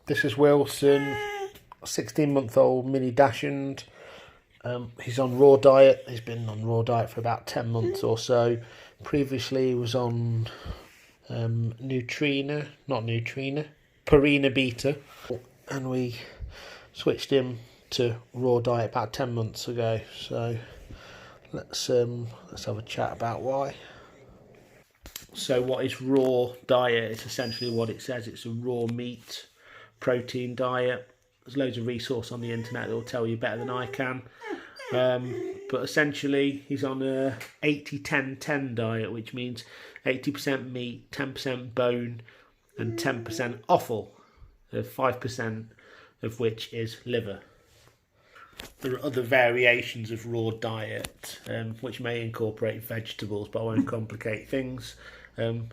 This is Wilson, 16-month-old mini Dachshund. He's on raw diet. He's been on raw diet for about 10 months or so. Previously he was on Purina Beta, and we switched him to raw diet about 10 months ago. So let's have a chat about why. So what is raw diet? It's essentially what it says. It's a raw meat protein diet. There's loads of resource on the internet that will tell you better than I can. But essentially he's on a 80-10-10 diet, which means 80% meat, 10% bone and 10% offal, 5% of which is liver. There are other variations of raw diet which may incorporate vegetables, but I won't complicate things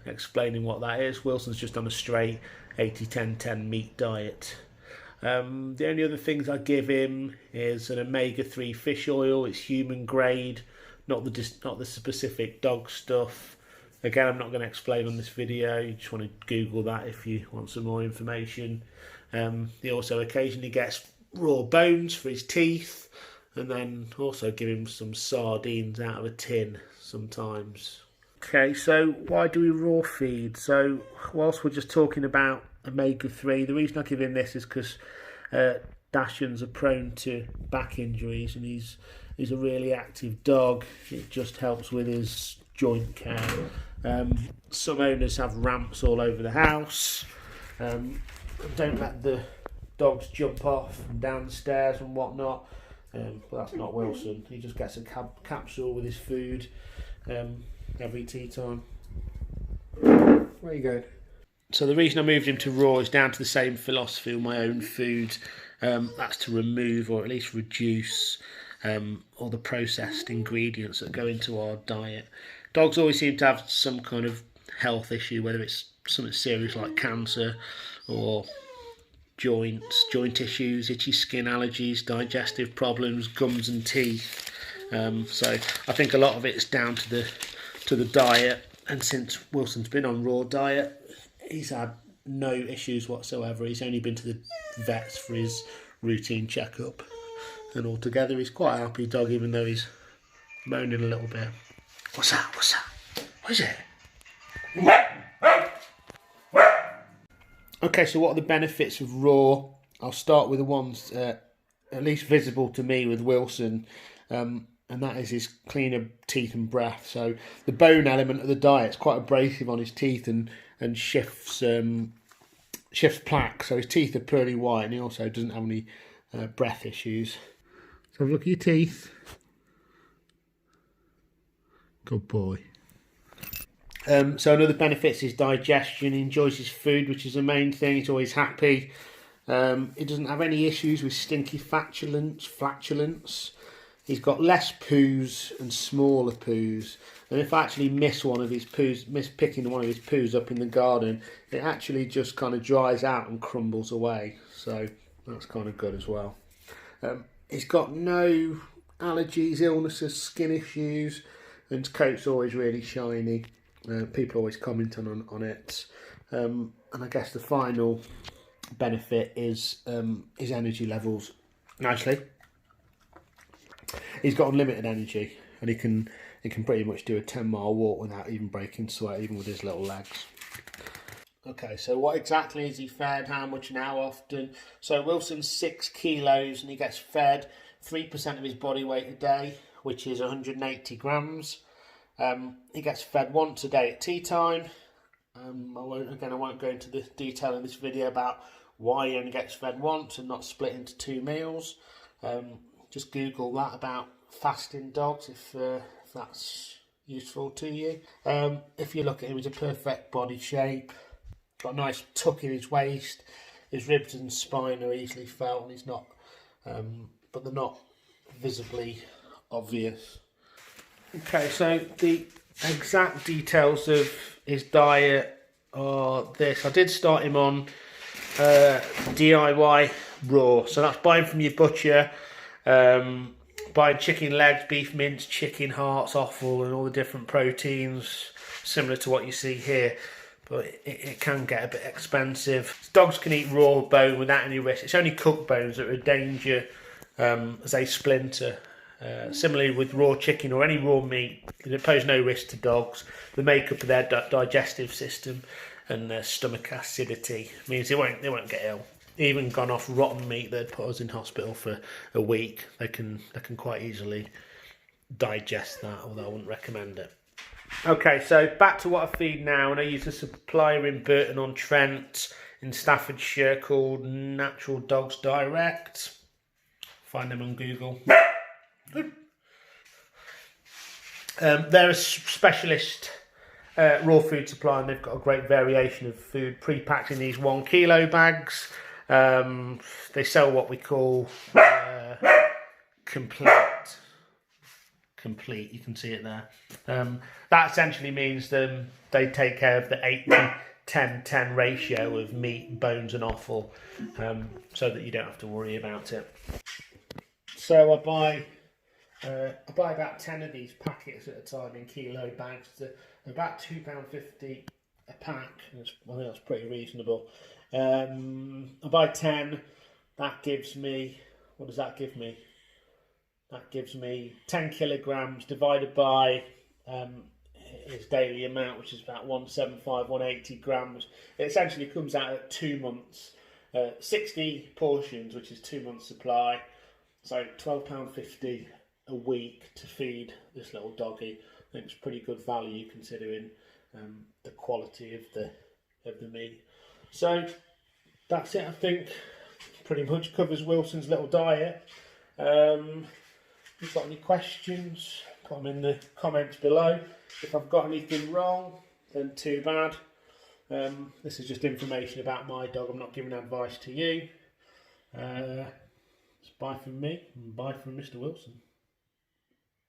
explaining what that is. Wilson's just on a straight 80-10-10 meat diet. The only other things I give him is an omega-3 fish oil. It's human grade, not the specific dog stuff. Again, I'm not going to explain on this video. You just want to Google that if you want some more information. He also occasionally gets raw bones for his teeth, and then also give him some sardines out of a tin sometimes. Okay, so why do we raw feed? So whilst we're just talking about omega-3, the reason I give him this is because Dachshunds are prone to back injuries, and he's a really active dog. It just helps with his joint care. Some owners have ramps all over the house. Don't let the dogs jump off and down the stairs and whatnot. But that's not Wilson. He just gets a capsule with his food every tea time. Where you going? So the reason I moved him to raw is down to the same philosophy with my own food. That's to remove or at least reduce all the processed ingredients that go into our diet. Dogs always seem to have some kind of health issue, whether it's something serious like cancer or joint issues, itchy skin, allergies, digestive problems, gums and teeth. So I think a lot of it is down to the diet. And since Wilson's been on raw diet, he's had no issues whatsoever. He's only been to the vets for his routine checkup, and altogether he's quite a happy dog, even though he's moaning a little bit. What's that? What is it? Okay, so what are the benefits of raw? I'll start with the ones at least visible to me with Wilson, and that is his cleaner teeth and breath. So the bone element of the diet is quite abrasive on his teeth and shifts plaque. So his teeth are pearly white, and he also doesn't have any breath issues. So look at your teeth. Good boy. So another benefit is digestion. He enjoys his food, which is the main thing. He's always happy. He doesn't have any issues with stinky flatulence. He's got less poos and smaller poos. And if I actually miss picking one of his poos up in the garden, it actually just kind of dries out and crumbles away. So that's kind of good as well. He's got no allergies, illnesses, skin issues, and his coat's always really shiny. People always comment on it. And I guess the final benefit is his energy levels. Nicely, he's got unlimited energy, and he can pretty much do a 10-mile walk without even breaking sweat, even with his little legs. Okay, so what exactly is he fed, how much and how often? So Wilson's 6 kilos, and he gets fed 3% of his body weight a day, which is 180 grams. He gets fed once a day at tea time. I won't go into the detail in this video about why he only gets fed once and not split into 2 meals. Just Google that about fasting dogs if that's useful to you. If you look at him, he's a perfect body shape, got a nice tuck in his waist. His ribs and spine are easily felt, and he's not, but they're not visibly obvious. Okay, so the exact details of his diet are this. I did start him on DIY raw, so that's buying from your butcher, buying chicken legs, beef mince, chicken hearts, offal, and all the different proteins, similar to what you see here. but it can get a bit expensive. Dogs can eat raw bone without any risk. It's only cooked bones that are a danger as they splinter. Similarly with raw chicken or any raw meat, they pose no risk to dogs. The makeup of their digestive system and their stomach acidity means they won't get ill. Even gone off rotten meat that'd put us in hospital for a week, they can quite easily digest that, although I wouldn't recommend it. Okay, so back to what I feed now, and I use a supplier in Burton-on-Trent in Staffordshire called Natural Dogs Direct. Find them on Google. They're a specialist raw food supply, and they've got a great variation of food pre-packed in these 1 kilo bags. They sell what we call complete. You can see it there. That essentially means they take care of the 8-10-10 ratio of meat, bones and offal, so that you don't have to worry about it. So I buy about 10 of these packets at a time in kilo bags. They're about £2.50 a pack. I think that's pretty reasonable. I buy 10. That gives me, what does that give me? That gives me 10 kilograms divided by his daily amount, which is about 175, 180 grams. It essentially comes out at 2 months. 60 portions, which is 2 months supply. So £12.50 a week to feed this little doggy. I think it's pretty good value considering the quality of the meat. So that's it. I think pretty much covers Wilson's little diet. If you've got any questions, put them in the comments below. If I've got anything wrong, then too bad. This is just information about my dog. I'm not giving advice to you. It's bye from me and bye from Mr. Wilson.